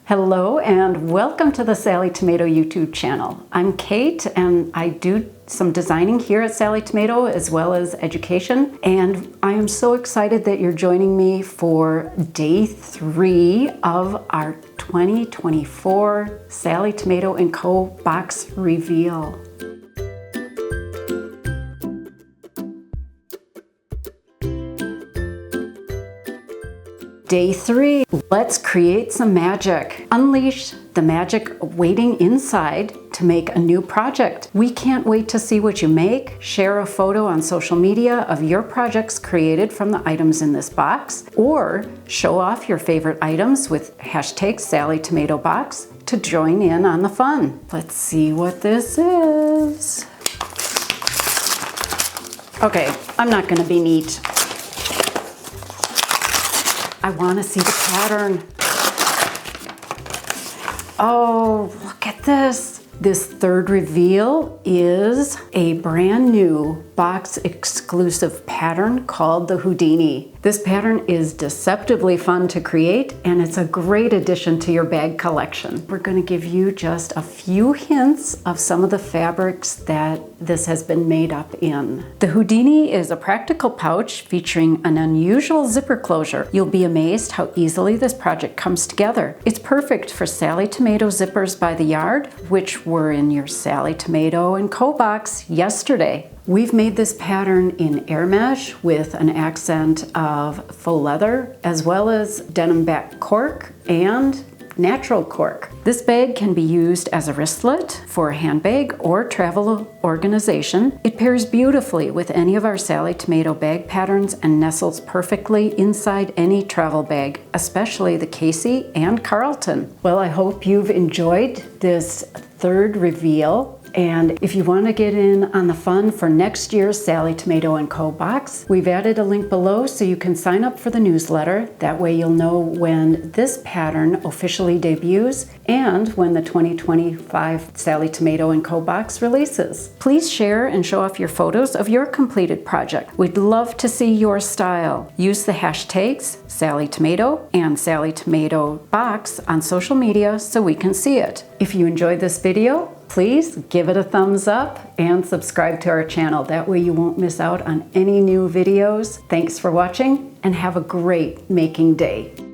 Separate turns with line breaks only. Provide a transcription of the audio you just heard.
Hello and welcome to the Sallie Tomato YouTube channel. I'm Kate and I do some designing here at Sallie Tomato as well as education, and I am so excited that you're joining me for day 3 of our 2024 Sallie Tomato Co Box reveal. Day 3, let's create some magic. Unleash the magic waiting inside to make a new project. We can't wait to see what you make. Share a photo on social media of your projects created from the items in this box, or show off your favorite items with hashtag Sallie Tomato Box to join in on the fun. Let's see what this is. Okay, I'm not gonna be neat. I want to see the pattern. Oh, look at this. This third reveal is a brand new box exclusive pattern called the Houdini. This pattern is deceptively fun to create, and it's a great addition to your bag collection. We're going to give you just a few hints of some of the fabrics that this has been made up in. The Houdini is a practical pouch featuring an unusual zipper closure. You'll be amazed how easily this project comes together. It's perfect for Sallie Tomato zippers by the yard, which were in your Sallie Tomato Co box yesterday. We've made this pattern in air mesh with an accent of faux leather, as well as denim back cork and natural cork. This bag can be used as a wristlet for a handbag or travel organization. It pairs beautifully with any of our Sallie Tomato bag patterns and nestles perfectly inside any travel bag, especially the Casey and Carlton. Well, I hope you've enjoyed this third reveal. And if you want to get in on the fun for next year's Sallie Tomato Co box, we've added a link below so you can sign up for the newsletter. That way you'll know when this pattern officially debuts and when the 2025 Sallie Tomato Co box releases. Please share and show off your photos of your completed project. We'd love to see your style. Use the hashtags Sallie Tomato and Sallie Tomato Box on social media so we can see it. If you enjoyed this video, please give it a thumbs up and subscribe to our channel. That way you won't miss out on any new videos. Thanks for watching and have a great making day.